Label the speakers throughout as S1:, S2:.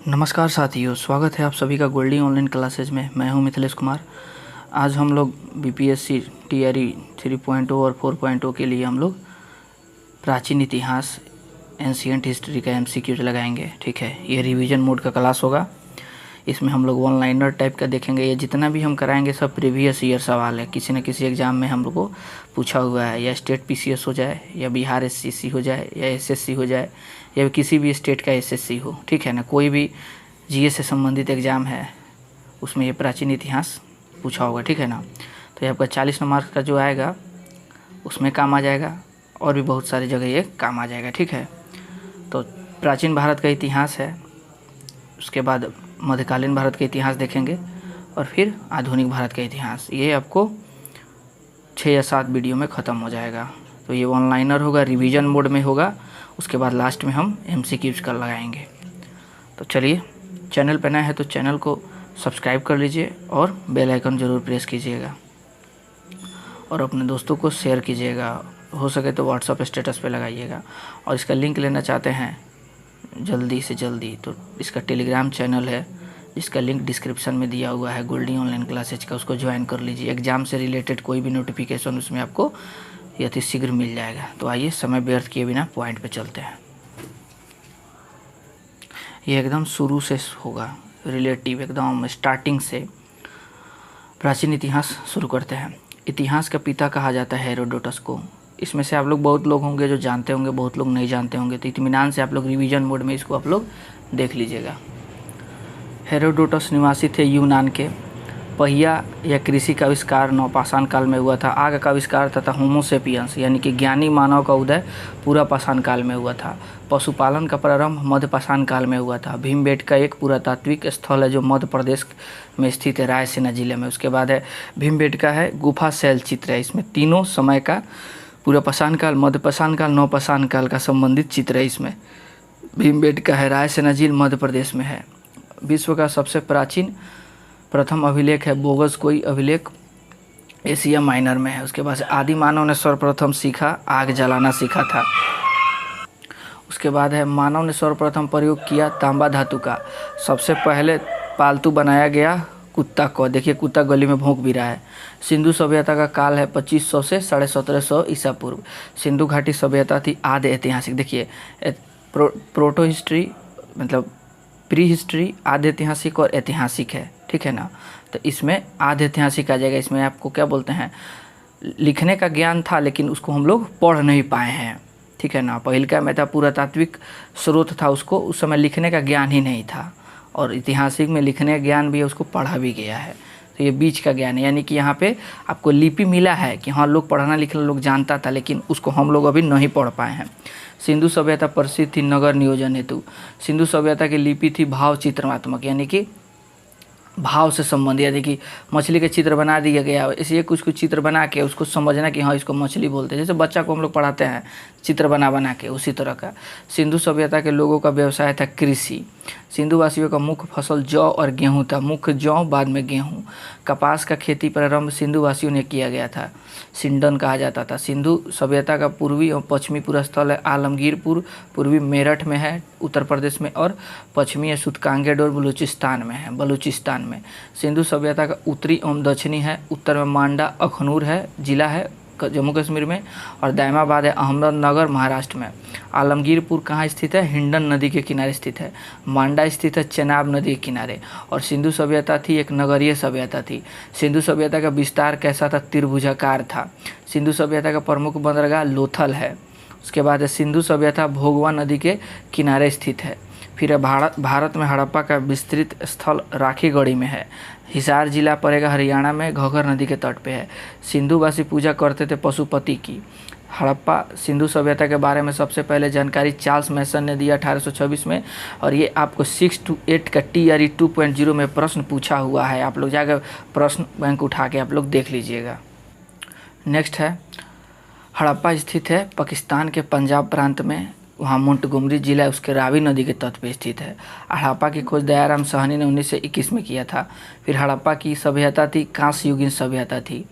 S1: नमस्कार साथियों, स्वागत है आप सभी का गोल्डी ऑनलाइन क्लासेज में। मैं हूं मिथिलेश कुमार। आज हम लोग बीपीएससी टीआरई 3.0 और 4.0 के लिए हम लोग प्राचीन इतिहास एंशिएंट हिस्ट्री का एमसीक्यू लगाएंगे। ठीक है, ये रिवीजन मोड का क्लास होगा। इसमें हम लोग वन लाइनर टाइप का देखेंगे। ये जितना भी हम कराएंगे सब प्रीवियस ईयर सवाल है, किसी न किसी एग्ज़ाम में हम लोग को पूछा हुआ है। या स्टेट पीसीएस हो जाए, या बिहार एससीसी हो जाए, या एसएससी हो जाए, या किसी भी स्टेट का एसएससी हो। ठीक है ना, कोई भी जीए से संबंधित एग्ज़ाम है उसमें ये प्राचीन इतिहास पूछा होगा। ठीक है ना, तो ये आपका 40 नंबर का जो आएगा उसमें काम आ जाएगा, और भी बहुत सारी जगह ये काम आ जाएगा। ठीक है, तो प्राचीन भारत का इतिहास है, उसके बाद मध्यकालीन भारत का इतिहास देखेंगे, और फिर आधुनिक भारत का इतिहास। ये आपको 6 या 7 वीडियो में ख़त्म हो जाएगा। तो ये वन लाइनर होगा, रिवीजन मोड में होगा। उसके बाद लास्ट में हम एमसीक्यूज का लगाएंगे। तो चलिए, चैनल पर नया है तो चैनल को सब्सक्राइब कर लीजिए और बेल आइकन ज़रूर प्रेस कीजिएगा, और अपने दोस्तों को शेयर कीजिएगा। हो सके तो व्हाट्सएप स्टेटस पे लगाइएगा। और इसका लिंक लेना चाहते हैं जल्दी से जल्दी तो इसका टेलीग्राम चैनल है, जिसका लिंक डिस्क्रिप्शन में दिया हुआ है, गोल्डी ऑनलाइन क्लासेज का। उसको ज्वाइन कर लीजिए। एग्ज़ाम से रिलेटेड कोई भी नोटिफिकेशन उसमें आपको यथाशीघ्र मिल जाएगा। तो आइए, समय व्यर्थ किए बिना पॉइंट पे चलते हैं। ये एकदम शुरू से होगा, रिलेटिव एकदम स्टार्टिंग से प्राचीन इतिहास शुरू करते हैं। इतिहास का पिता कहा जाता है हेरोडोटस को। इसमें से आप लोग बहुत लोग होंगे जो जानते होंगे, बहुत लोग नहीं जानते होंगे। तो इत्मीनान से आप लोग रिवीजन मोड में इसको आप लोग देख लीजिएगा। हेरोडोटस निवासी थे यूनान के। पहिया या कृषि का आविष्कार नवपाषाण काल में हुआ था। आग का आविष्कार तथा होमोसेपियंस यानी कि ज्ञानी मानव का उदय पूरा पाषाण काल में हुआ था। पशुपालन का प्रारंभ मध्य पाषाण काल में हुआ था। भीमबेटका एक पुरातात्विक स्थल है जो मध्य प्रदेश में स्थित है, रायसेन जिले में। उसके बाद है भीमबेटका है, गुफा शैल चित्र है। इसमें तीनों समय का पूरा पाषाण काल, मध्य पाषाण काल, नवपाषाण काल का संबंधित चित्र है। इसमें भीमबेटका है, रायसेन जिले मध्य प्रदेश में है। विश्व का सबसे प्राचीन प्रथम अभिलेख है बोगस कोई अभिलेख, एशिया माइनर में है। उसके बाद आदि मानव ने सर्वप्रथम सीखा, आग जलाना सीखा था। उसके बाद है मानव ने सर्वप्रथम प्रयोग किया तांबा धातु का। सबसे पहले पालतू बनाया गया कुत्ता को। देखिए, कुत्ता गली में भौंक भी रहा है। सिंधु सभ्यता का काल है 2500 से 1750 ईसा पूर्व। सिंधु घाटी सभ्यता थी आदि ऐतिहासिक। देखिए, प्रोटो हिस्ट्री मतलब प्री हिस्ट्री, आधे ऐतिहासिक और ऐतिहासिक है। ठीक है ना, तो इसमें आधे ऐतिहासिक आ जाएगा। इसमें आपको क्या बोलते हैं, लिखने का ज्ञान था लेकिन उसको हम लोग पढ़ नहीं पाए हैं। ठीक है ना, पहिलका में था पुरातात्विक स्रोत था, उसको उस समय लिखने का ज्ञान ही नहीं था। और ऐतिहासिक में लिखने का ज्ञान भी है, उसको पढ़ा भी गया है। तो ये बीच का ज्ञान है, यानी कि यहाँ पे आपको लिपि मिला है कि हाँ, लोग पढ़ना लिखना लोग जानता था, लेकिन उसको हम लोग अभी नहीं पढ़ पाए हैं। सिंधु सभ्यता प्रसिद्ध थी नगर नियोजन हेतु। सिंधु सभ्यता की लिपि थी भाव चित्रात्मक, यानी कि भाव से संबंधित, यानी कि मछली के चित्र बना दिया गया, इसलिए कुछ कुछ चित्र बना के उसको समझना कि हाँ, इसको मछली बोलते हैं। जैसे बच्चा को हम लोग पढ़ाते हैं चित्र बना के, उसी तरह का। सिंधु सभ्यता के लोगों का व्यवसाय था कृषि। सिंधु वासियों का मुख्य फसल जौ और गेहूं था। मुख्य जौ, बाद में गेहूं। कपास का खेती प्रारंभ सिंधु वासियों ने किया गया था, सिंडन कहा जाता था। सिंधु सभ्यता का पूर्वी और पश्चिमी पूरा स्थल है आलमगीरपुर, पूर्वी मेरठ में है उत्तर प्रदेश में, और पश्चिमी है सूतकांगेर और बलूचिस्तान में है, बलूचिस्तान में। सिंधु सभ्यता का उत्तरी एवं दक्षिणी है, उत्तर में मांडा अखनूर है, जिला है जम्मू कश्मीर में, और दायमाबाद है अहमदनगर महाराष्ट्र में। आलमगीरपुर कहाँ स्थित है, हिंडन नदी के किनारे स्थित है। मांडा स्थित है चेनाब नदी के किनारे। और सिंधु सभ्यता थी एक नगरीय सभ्यता थी। सिंधु सभ्यता का विस्तार कैसा था, त्रिभुजाकार था। सिंधु सभ्यता का प्रमुख बंदरगाह लोथल है। उसके बाद सिंधु सभ्यता भोगवा नदी के किनारे स्थित है। फिर भारत में हड़प्पा का विस्तृत स्थल राखीगढ़ी में है। हिसार जिला पड़ेगा हरियाणा में, घग्गर नदी के तट पे है। सिंधुवासी पूजा करते थे पशुपति की। हड़प्पा सिंधु सभ्यता के बारे में सबसे पहले जानकारी चार्ल्स मैसन ने दिया 1826 में। और ये आपको 6 to 8 का TRE 2.0 में प्रश्न पूछा हुआ है। आप लोग जाकर प्रश्न बैंक उठा के आप लोग देख लीजिएगा। नेक्स्ट है, हड़प्पा स्थित है पाकिस्तान के पंजाब प्रांत में। वहाँ मोंटगोमरी जिला उसके रावी नदी के तट पर स्थित है। हड़प्पा की खोज दयाराम साहनी ने 1921 में किया था। फिर हड़प्पा की सभ्यता थी कांस्य युगीन सभ्यता थी।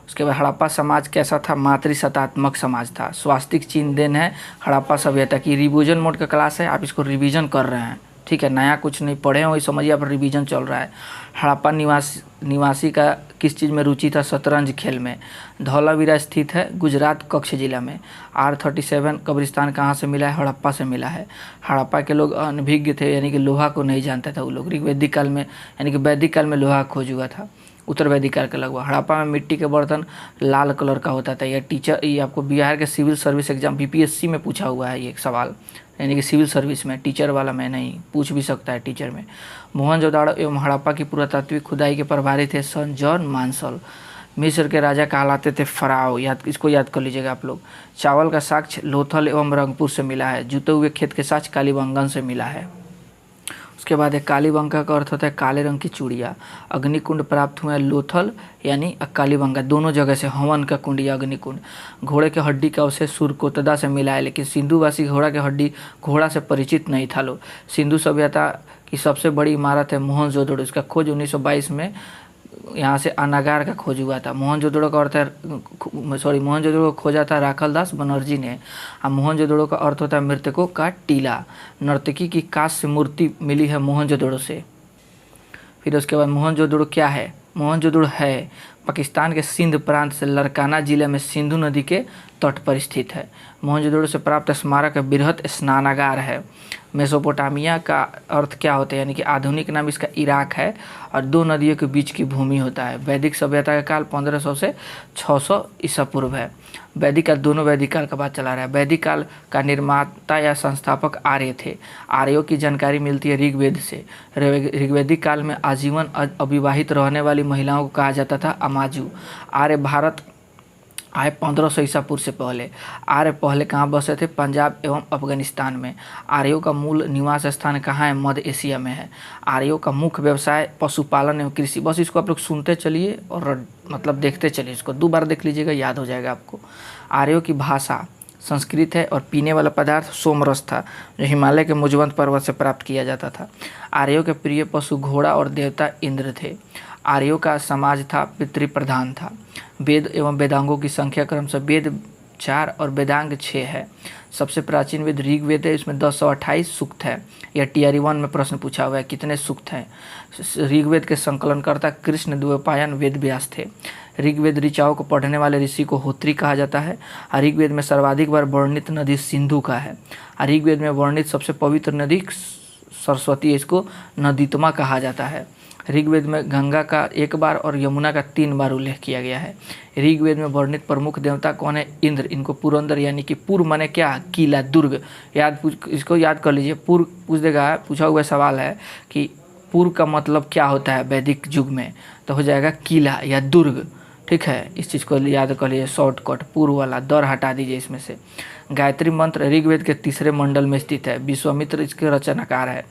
S1: उसके बाद हड़प्पा समाज कैसा था, मातृसत्तात्मक समाज था। स्वास्तिक चिन्ह देन है हड़प्पा सभ्यता की। रिवीजन मोड का क्लास है, आप इसको रिवीजन कर रहे हैं। ठीक है, नया कुछ नहीं पढ़े हो, समझिए आप रिवीजन चल रहा है। हड़प्पा निवासी का किस चीज़ में रुचि था? शतरंज खेल में। धौलावीरा स्थित है गुजरात कच्छ जिला में। R37 कब्रिस्तान कहाँ से मिला है? हड़प्पा से मिला है। हड़प्पा के लोग अनभिज्ञ थे, यानी कि लोहा को नहीं जानते थे वो लोग। ऋग्वैदिक काल में यानी कि वैदिक काल में लोहा खोज हुआ था, उत्तर वैदिक काल के लगभग। हड़प्पा में मिट्टी के बर्तन लाल कलर का होता था। ये आपको बिहार के सिविल सर्विस एग्जाम BPSC में पूछा हुआ है ये एक सवाल, यानी कि सिविल सर्विस में, टीचर वाला में नहीं, पूछ भी सकता है टीचर में। मोहनजोदड़ो एवं हड़प्पा की पुरातात्विक खुदाई के प्रभारी थे सन जॉन मांसल। मिस्र के राजा कहलाते थे फराओ, इसको याद कर लीजिएगा आप लोग। चावल का साक्ष्य लोथल एवं रंगपुर से मिला है। जुते हुए खेत के साक्ष्य कालीबंगन से मिला है। उसके बाद एक कालीबंगा का अर्थ होता है काले रंग की चूड़िया। अग्निकुंड प्राप्त हुआ है लोथल यानी कालीबंगा, दोनों जगह से हवन का कुंड या अग्निकुंड। घोड़े के हड्डी का अवशेष सुरकोतदा से मिला है, लेकिन सिंधुवासी घोड़ा के हड्डी घोड़ा से परिचित नहीं था लोग। सिंधु सभ्यता की सबसे बड़ी इमारत है मोहनजोदड़ो, इसका खोज 1922 में यहाँ से अनागार का खोज हुआ था। मोहनजोदड़ो का अर्थ है मोहनजोदड़ो को खोजा था राखलदास बनर्जी ने। मोहनजोदड़ो का अर्थ होता है मृतकों का टीला। नर्तकी की कांस्य मूर्ति मिली है मोहनजोदड़ो से। फिर उसके बाद मोहनजोदड़ो क्या है? मोहनजोदड़ो है पाकिस्तान के सिंध प्रांत से लरकाना जिले में सिंधु नदी के तट पर स्थित है। मोहनजोदड़ो से प्राप्त स्मारक बृहत स्नानागार है। मेसोपोटामिया का अर्थ क्या होता है? यानी कि आधुनिक नाम इसका इराक है और दो नदियों के बीच की भूमि होता है। वैदिक सभ्यता का काल 1500 से 600 ईसा पूर्व है। वैदिक काल, दोनों वैदिक काल का बात चला रहा है। वैदिक काल का निर्माता या संस्थापक आर्य थे। आर्यों की जानकारी मिलती है ऋग्वेद से। ऋग्वैदिक काल में आजीवन अविवाहित रहने वाली महिलाओं को कहा जाता था अमाजू। आर्य भारत आए 1500 ईसा पूर्व से पहले। आर्य पहले कहाँ बसे थे? पंजाब एवं अफगानिस्तान में। आर्यों का मूल निवास स्थान कहाँ है? मध्य एशिया में है। आर्यों का मुख्य व्यवसाय पशुपालन एवं कृषि। बस इसको आप लोग सुनते चलिए और मतलब देखते चलिए, इसको 2 बार देख लीजिएगा, याद हो जाएगा आपको। आर्यों की भाषा संस्कृत है और पीने वाला पदार्थ सोमरस था, जो हिमालय के मुजवंत पर्वत से प्राप्त किया जाता था। आर्यों के प्रिय पशु घोड़ा और देवता इंद्र थे। आर्यों का समाज था पितृ प्रधान था। वेद एवं वेदांगों की संख्या क्रमशः वेद 4 और वेदांग 6 है। सबसे प्राचीन वेद ऋग्वेद है, इसमें 1028 सूक्त है। यह TRE 1 में प्रश्न पूछा हुआ है, कितने सूक्त हैं? ऋग्वेद के संकलनकर्ता कृष्ण द्वैपायन वेद व्यास थे। ऋग्वेद ऋचाओं को पढ़ने वाले ऋषि को होत्री कहा जाता है। ऋग्वेद में सर्वाधिक बार वर्णित नदी सिंधु का है। ऋग्वेद में वर्णित सबसे पवित्र नदी सरस्वती है, इसको नदीतमा कहा जाता है। ऋग्वेद में गंगा का 1 बार और यमुना का 3 बार उल्लेख किया गया है। ऋग्वेद में वर्णित प्रमुख देवता कौन है? इंद्र। इनको पुरंदर यानी कि पूर्व माने क्या? किला, दुर्ग। इसको याद कर लीजिए। पूर्व पूछ देगा, पूछा हुआ सवाल है कि पूर्व का मतलब क्या होता है वैदिक युग में, तो हो जाएगा किला या दुर्ग। ठीक है, इस चीज़ को याद कर लीजिए, शॉर्टकट पूर्व वाला दौर हटा दीजिए इसमें से। गायत्री मंत्र ऋग्वेद के 3रे मंडल में स्थित है। विश्वामित्र इसके रचनाकार है।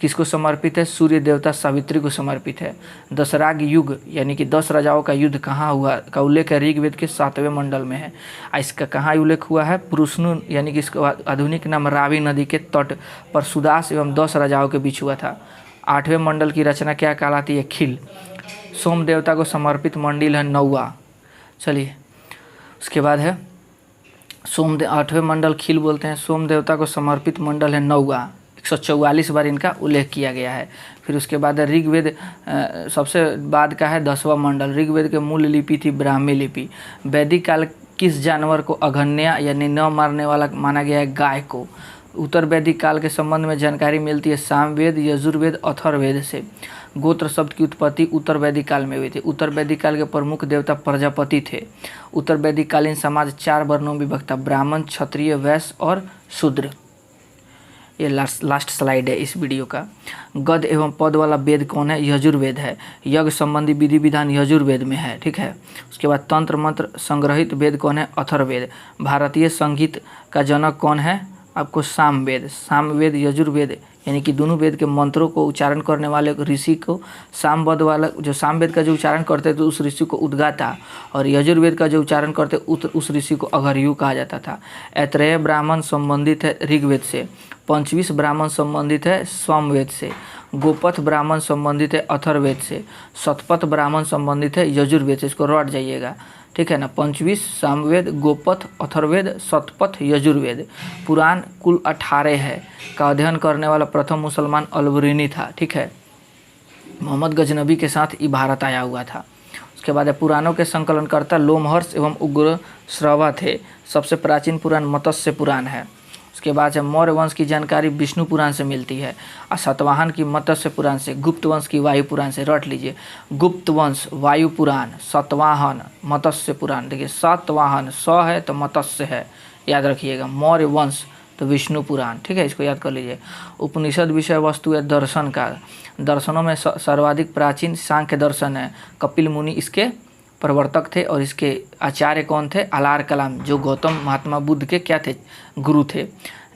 S1: किसको समर्पित है? सूर्य देवता सावित्री को समर्पित है। दशराग युग यानी कि 10 राजाओं का युद्ध कहाँ हुआ का उल्लेख है? ऋग्वेद के 7वें मंडल में है। इसका कहाँ उल्लेख हुआ है? पुरुषनु यानी कि इसका आधुनिक नाम रावी नदी के तट पर सुदास एवं 10 राजाओं के बीच हुआ था। 8वें मंडल की रचना क्या कहलाती है? खिल। सोम देवता को समर्पित मंडल है 9वां। चलिए, उसके बाद है 8वें मंडल खिल बोलते हैं। सोम देवता को समर्पित मंडल है 9वां। 144 बार इनका उल्लेख किया गया है। फिर उसके बाद ऋग्वेद सबसे बाद का है 10वां मंडल। ऋग्वेद के मूल लिपि थी ब्राह्मी लिपि। वैदिक काल किस जानवर को अघन्य यानी न मारने वाला माना गया है? गाय को। उत्तर वैदिक काल के संबंध में जानकारी मिलती है सामवेद, यजुर्वेद, अथर्ववेद से। गोत्र शब्द की उत्पत्ति उत्तर वैदिक काल में हुई थी। उत्तर वैदिक काल के प्रमुख देवता प्रजापति थे। उत्तर वैदिक कालीन समाज 4 वर्णों में विभक्त था, ब्राह्मण, क्षत्रिय, वैश्य और शूद्र। ये लास्ट स्लाइड है इस वीडियो का। गद एवं पद वाला वेद कौन है? यजुर्वेद है। यज्ञ संबंधी विधि विधान यजुर्वेद में है। ठीक है, उसके बाद तंत्र मंत्र संग्रहित वेद कौन है? अथर्ववेद। भारतीय संगीत का जनक कौन है? आपको सामवेद। सामवेद यजुर्वेद यानी कि दोनों वेद के मंत्रों को उच्चारण करने वाले ऋषि को सामवेद वाला, जो सामवेद का जो उच्चारण करते थे उस ऋषि को उद्गाता, और यजुर्वेद का जो उच्चारण करते उस ऋषि को अघर्यु कहा जाता था। ऐत्रेय ब्राह्मण संबंधित है ऋग्वेद से। पंचविश ब्राह्मण संबंधित है सामवेद से। गोपथ ब्राह्मण संबंधित है अथर्ववेद से। शतपथ ब्राह्मण संबंधित है यजुर्वेद से। इसको रट जाइएगा। ठीक है ना। पंचवीं सामवेद, गोपथ, अथर्ववेद, शतपथ, यजुर्वेद, पुराण कुल 18 है का अध्ययन करने वाला प्रथम मुसलमान अलबरूनी था, ठीक है। मोहम्मद गजनबी के साथ ये भारत आया हुआ था। उसके बाद है पुराणों के संकलनकर्ता लोमहर्ष एवं उग्र श्रवा थे। सबसे प्राचीन पुराण मत्स्य पुराण है। उसके बाद है मौर्य वंश की जानकारी विष्णु पुराण से मिलती है और सातवाहन की मत्स्य पुराण से, गुप्त वंश की वायु पुराण से। रट लीजिए, गुप्त वंश वायु पुराण, सातवाहन मत्स्य पुराण। देखिए सातवाहन स है तो मत्स्य है, याद रखिएगा। मौर्य वंश तो विष्णु पुराण, ठीक है, इसको याद कर लीजिए। उपनिषद विषय वस्तु है दर्शन का। दर्शनों में सर्वाधिक प्राचीन सांख्य दर्शन है। कपिल मुनि इसके प्रवर्तक थे और इसके आचार्य कौन थे? अलार कलाम, जो गौतम महात्मा बुद्ध के क्या थे? गुरु थे।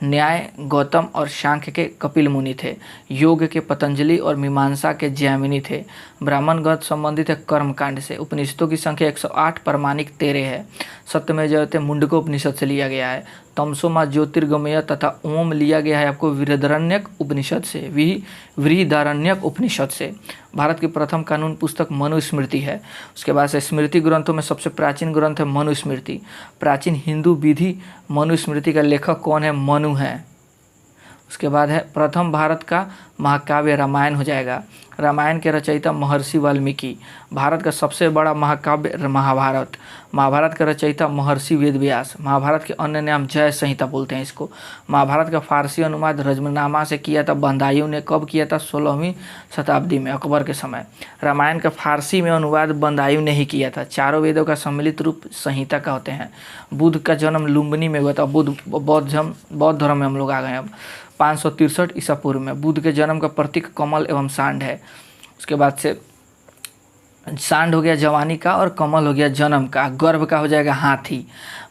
S1: न्याय गौतम और सांख्य के कपिल मुनि थे। योग के पतंजलि और मीमांसा के जैमिनी थे। ब्राह्मण गण संबंधित है कर्मकांड से। उपनिषदों की संख्या 108, प्रमाणिक 13 है। सत्यमेव जयते मुंडको उपनिषद से लिया गया है। तमसोमा ज्योतिर्गमय तथा ओम लिया गया है आपको बृहदारण्यक उपनिषद से, बृहदारण्यक उपनिषद से। भारत की प्रथम कानून पुस्तक मनुस्मृति है। उसके बाद से स्मृति ग्रंथों में सबसे प्राचीन ग्रंथ है मनुस्मृति। प्राचीन हिंदू विधि मनुस्मृति का लेखक कौन है? मनु है। उसके बाद है प्रथम भारत का महाकाव्य रामायण हो जाएगा। रामायण के रचयिता महर्षि वाल्मीकि। भारत का सबसे बड़ा महाकाव्य महाभारत। महाभारत का रचयिता महर्षि वेदव्यास। महाभारत के अन्य नाम जय संहिता बोलते हैं इसको। महाभारत का फारसी अनुवाद रजमनामा से किया था बंदाइयों ने। कब किया था? 16वीं शताब्दी में, अकबर के समय। रामायण का फारसी में अनुवाद बंदाइयों ने ही किया था। चारों वेदों का सम्मिलित रूप संहिता का होते हैं। बुद्ध का जन्म लुम्बिनी में हुआ था। बौद्ध धर्म में हम लोग आ गए अब। 563 ईसा पूर्व में। बुद्ध के जन्म का प्रतीक कमल एवं सांड है। उसके बाद से सांड हो गया जवानी का और कमल हो गया जन्म का। गर्भ का हो जाएगा हाथी।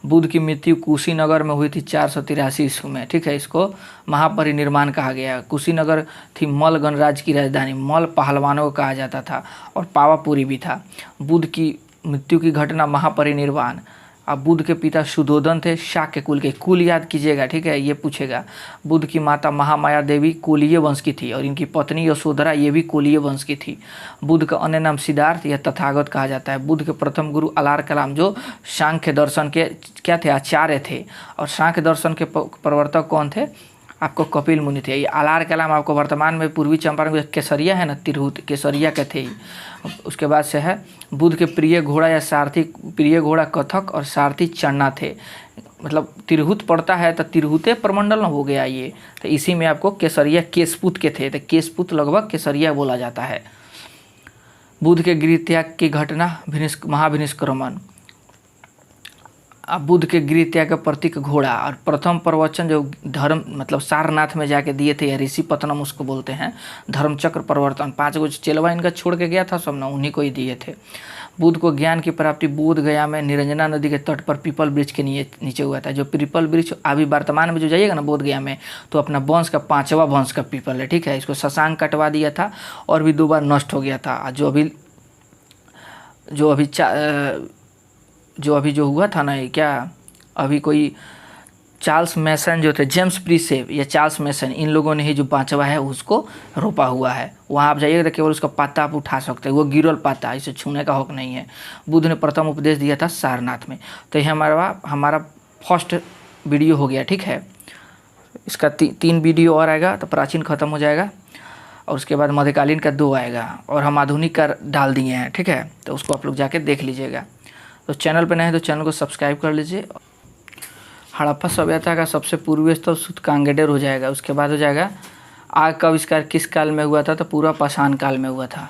S1: बुद्ध की मृत्यु कुशीनगर में हुई थी 483 ईस्वी में, ठीक है। इसको महापरिनिर्वाण कहा गया। कुशीनगर थी मल गणराज्य की राजधानी। मल पहलवानों को कहा जाता था और पावापुरी भी था। बुद्ध की मृत्यु की घटना महापरिनिर्वाण। अब बुद्ध के पिता सुधोधन थे, शाक्य कुल के। कुल याद कीजिएगा, ठीक है, ये पूछेगा। बुद्ध की माता महामाया देवी कोलीय वंश की थी और इनकी पत्नी यशोधरा ये भी कोलीय वंश की थी। बुद्ध का अन्य नाम सिद्धार्थ या तथागत कहा जाता है। बुद्ध के प्रथम गुरु अलार कलाम, जो सांख्य दर्शन के क्या थे? आचार्य थे। और सांख्य दर्शन के प्रवर्तक कौन थे? आपको कपिल मुनि थे। ये अलार कलाम आपको वर्तमान में पूर्वी चंपारण में केसरिया है ना, तिरहुत केसरिया के थे। उसके बाद से है बुद्ध के प्रिय घोड़ा या सारथी, प्रिय घोड़ा कथक और सारथी चन्ना थे। मतलब तिरहुत पड़ता है तो तिरहुते प्रमंडल हो गया ये, तो इसी में आपको केसरिया केशपुत के थे, तो केशपुत लगभग केसरिया बोला जाता है। बुद्ध के गृह त्याग की घटना महाभिनिष्क्रमण। बुद्ध के गृह त्याग का प्रतीक घोड़ा। और प्रथम प्रवचन जो धर्म मतलब सारनाथ में जाके दिए थे, या ऋषि पतनम उसको बोलते हैं, धर्मचक्र प्रवर्तन। 5 गो चेलवा इनका छोड़ के गया था सब ना, उन्हीं को ही दिए थे। बुद्ध को ज्ञान की प्राप्ति बोध गया में निरंजना नदी के तट पर पीपल वृक्ष के नीचे हुआ था। जो पीपल वृक्ष अभी वर्तमान में जो जाइएगा ना बोध गया में, तो अपना वंश का 5वां वंश का पीपल है, ठीक है। इसको शशांक कटवा दिया था और भी 2 बार नष्ट हो गया था। जो हुआ था ना, ये क्या अभी कोई चार्ल्स मैसन जो थे, जेम्स प्रीसेप या चार्ल्स मैसन, इन लोगों ने ही जो 5वां है उसको रोपा हुआ है। वहाँ आप जाइएगा तो केवल उसका पत्ता आप उठा सकते हैं, वो गिरल पत्ता, इसे छूने का हक नहीं है। बुद्ध ने प्रथम उपदेश दिया था सारनाथ में। तो ये हमारा फर्स्ट वीडियो हो गया, ठीक है। इसका 3 वीडियो और आएगा तो प्राचीन खत्म हो जाएगा, और उसके बाद मध्यकालीन का 2 आएगा, और हम आधुनिक का डाल दिए हैं, ठीक है। तो उसको आप लोग जाके देख लीजिएगा। तो चैनल पे नए हैं तो चैनल को सब्सक्राइब कर लीजिए। हड़प्पा सभ्यता का सबसे पूर्वी स्थल सुतकांगेडेर हो जाएगा। उसके बाद हो जाएगा आग का आविष्कार किस काल में हुआ था? तो पूरा पाषाण काल में हुआ था।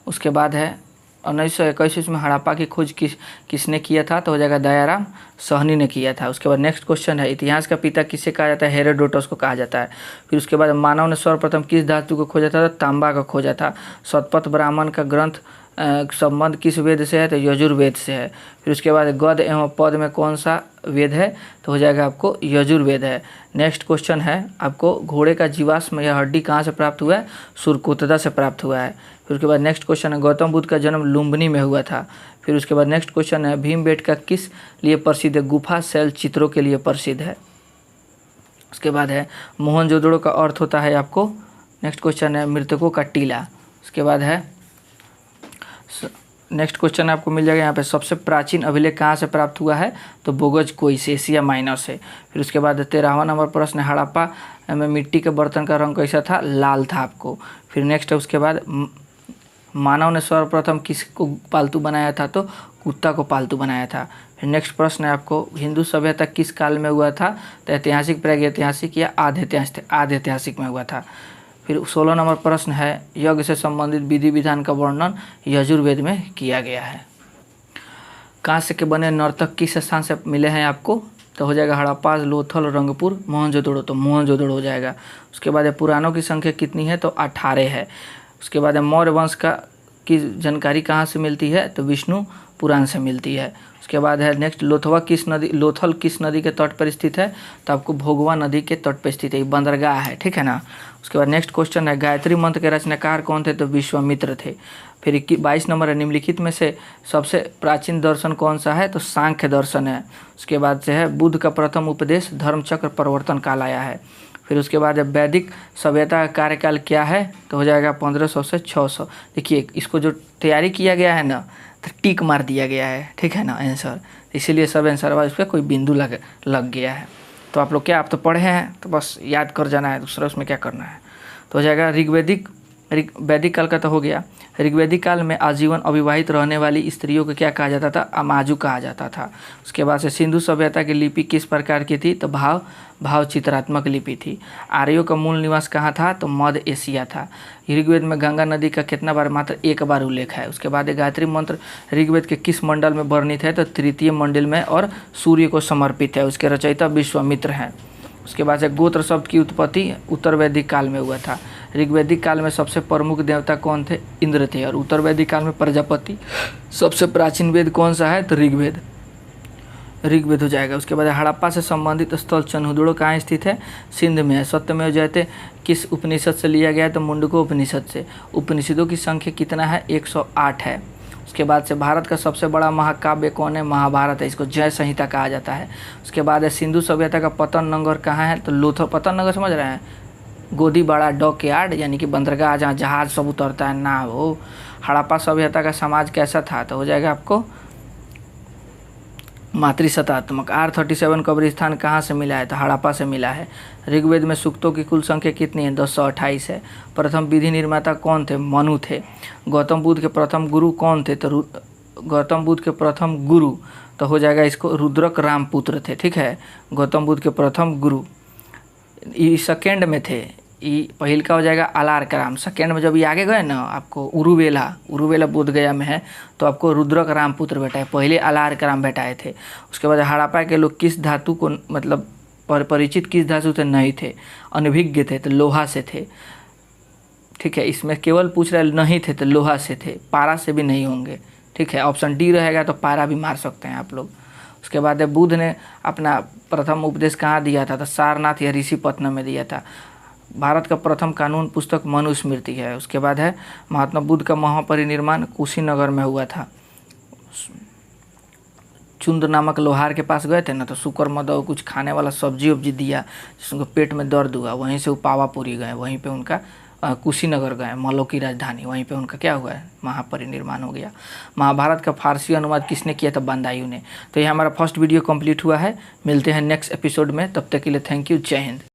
S1: उसके बाद है 1921 में हड़प्पा की खोज किसने किया था? तो हो जाएगा दयाराम साहनी ने किया था। उसके बाद नेक्स्ट क्वेश्चन है इतिहास का पिता किसे कहा जाता है? हेरोडोटस को कहा जाता है। फिर उसके बाद मानव ने सर्वप्रथम किस धातु को खोजा था? तो तांबा का खोजा था। शतपथ ब्राह्मण का ग्रंथ संबंध किस वेद से है? तो यजुर्वेद से है। फिर उसके बाद गद एवं पद में कौन सा वेद है? तो हो जाएगा आपको यजुर्वेद है। नेक्स्ट क्वेश्चन है आपको घोड़े का जीवाश्म या हड्डी कहाँ से प्राप्त हुआ है? सुरकोतदा से प्राप्त हुआ है। फिर उसके बाद नेक्स्ट क्वेश्चन है गौतम बुद्ध का जन्म लुम्बिनी में हुआ था। फिर उसके बाद नेक्स्ट क्वेश्चन है भीमबेटका किस लिए प्रसिद्ध है? गुफा शैल चित्रों के लिए प्रसिद्ध है। उसके बाद है मोहनजोदड़ो का अर्थ होता है आपको, नेक्स्ट क्वेश्चन है मृतकों का टीला। उसके बाद है नेक्स्ट क्वेश्चन आपको मिल जाएगा यहाँ पे, सबसे प्राचीन अभिलेख कहाँ से प्राप्त हुआ है? तो बोगज कोई से, एशिया माइनर से। फिर उसके बाद 13वां नंबर प्रश्न, हड़प्पा में मिट्टी के बर्तन का रंग कैसा था? लाल था आपको। फिर नेक्स्ट है उसके बाद, मानव ने सर्वप्रथम किसको पालतू बनाया था? तो कुत्ता को पालतू बनाया था। फिर नेक्स्ट प्रश्न है आपको, हिंदू सभ्यता किस काल में हुआ था? तो ऐतिहासिक, प्रागैतिहासिक या आद्य ऐतिहासिक में हुआ था। फिर 16 नंबर प्रश्न है, यज्ञ से संबंधित विधि विधान का वर्णन यजुर्वेद में किया गया है। कांस्य के बने नर्तक किस स्थान से मिले हैं आपको? तो हो जाएगा हड़प्पा, लोथल, रंगपुर, मोहनजोदड़ो। तो मोहनजोदड़ो हो जाएगा। उसके बाद पुराणों की संख्या कितनी है? तो 18 है। उसके बाद मौर्य वंश की जानकारी कहाँ से मिलती है? तो विष्णु पुराण से मिलती है। उसके बाद है नेक्स्ट, लोथल किस नदी के तट पर स्थित है? तो आपको भोगवा नदी के तट पर स्थित है, बंदरगाह है, ठीक है ना। उसके बाद नेक्स्ट क्वेश्चन है, गायत्री मंत्र के रचनाकार कौन थे? तो विश्वामित्र थे। फिर 22 नंबर है, निम्नलिखित में से सबसे प्राचीन दर्शन कौन सा है? तो सांख्य दर्शन है। उसके बाद से है, बुद्ध का प्रथम उपदेश धर्मचक्र प्रवर्तन काल आया है। फिर उसके बाद वैदिक सभ्यता का कार्यकाल क्या है? तो हो जाएगा 1500 से 600। देखिए इसको जो तैयारी किया गया है ना, तो टिक मार दिया गया है, ठीक है ना आंसर, इसीलिए सब आंसर वाइज पे कोई बिंदु लग गया है। तो आप लोग क्या, आप तो पढ़े हैं तो बस याद कर जाना है, दूसरा उसमें क्या करना है। तो हो जाएगा वैदिक काल का तो हो गया। ऋग्वैदिक काल में आजीवन अविवाहित रहने वाली स्त्रियों को क्या कहा जाता था? अमाजु कहा जाता था। उसके बाद से सिंधु सभ्यता की लिपि किस प्रकार की थी? तो भाव चित्रात्मक लिपि थी। आर्यों का मूल निवास कहाँ था? तो मध्य एशिया था। ऋग्वेद में गंगा नदी का कितना बार? मात्र 1 बार उल्लेख है। उसके बाद गायत्री मंत्र ऋग्वेद के किस मंडल में वर्णित है? तो तृतीय मंडल में और सूर्य को समर्पित है। उसके रचयिता विश्वामित्र हैं। उसके बाद से गोत्र शब्द की उत्पत्ति उत्तर वैदिक काल में हुआ था। ऋग्वैदिक काल में सबसे प्रमुख देवता कौन थे? इंद्र थे। और उत्तर वैदिक काल में प्रजापति। सबसे प्राचीन वेद कौन सा है? तो ऋग्वेद हो जाएगा। उसके बाद हड़प्पा से संबंधित स्थल चन्हुदड़ो कहाँ स्थित है? सिंध में है। सत्यमेव जयते किस उपनिषद से लिया गया है? तो मुंडको उपनिषद से। उपनिषदों की संख्या कितना है? 108 है। उसके बाद से भारत का सबसे बड़ा महाकाव्य कौन है? महाभारत है। इसको जय संहिता कहा जाता है। उसके बाद है सिंधु सभ्यता का पतन नगर कहाँ है? तो लोथल। पतन नगर समझ रहे हैं? गोदीबाड़ा डॉकयार्ड, यानी कि बंदरगाह जहाँ जहाज सब उतरता है ना वो। हड़प्पा सभ्यता का समाज कैसा था? तो हो जाएगा आपको मातृसत्तात्मक। R37 कब्रिस्तान कहाँ से मिला है? तो हड़प्पा से मिला है। ऋग्वेद में सूक्तों की कुल संख्या कितनी है? 228 है। प्रथम विधि निर्माता कौन थे? मनु थे। गौतम बुद्ध के प्रथम गुरु कौन थे? तो गौतम बुद्ध के प्रथम गुरु तो हो जाएगा इसको रुद्रक रामपुत्र थे, ठीक है। गौतम बुद्ध के प्रथम गुरु ये सेकेंड में थे। ये पहिल का हो जाएगा अलार्क राम। सेकेंड में जब ये आगे गए ना आपको उरुवेला बोध गया में है, तो आपको रुद्रक रामपुत्र बैठाए। पहले अलार्क राम बैठाए थे। उसके बाद हड़प्पा के लोग किस धातु को मतलब परिचित किस धातु से नहीं थे? अनभिज्ञ थे, तो लोहा से थे, ठीक है। इसमें केवल पूछ रहा है नहीं थे तो लोहा से थे, पारा से भी नहीं होंगे, ठीक है। ऑप्शन डी रहेगा तो पारा भी मार सकते हैं आप लोग। उसके बाद बुद्ध ने अपना प्रथम उपदेश कहाँ दिया था? तो सारनाथ या ऋषिपत्तनम में दिया था। भारत का प्रथम कानून पुस्तक मनुस्मृति है। उसके बाद है महात्मा बुद्ध का महापरिनिर्वाण कुशीनगर में हुआ था। चुंद नामक लोहार के पास गए थे ना, तो शुक्र मदव कुछ खाने वाला सब्जी वब्जी दिया, जिसको पेट में दर्द हुआ। वहीं से वो पावापुरी गए, वहीं पे उनका कुशीनगर गए, मल्लों की राजधानी, वहीं पे उनका क्या हुआ है? महापरिनिर्वाण हो गया। महाभारत का फारसी अनुवाद किसने किया था? बंदायू ने। तो ये हमारा फर्स्ट वीडियो कंप्लीट हुआ है। मिलते हैं नेक्स्ट एपिसोड में, तब तक के लिए थैंक यू, जय हिंद।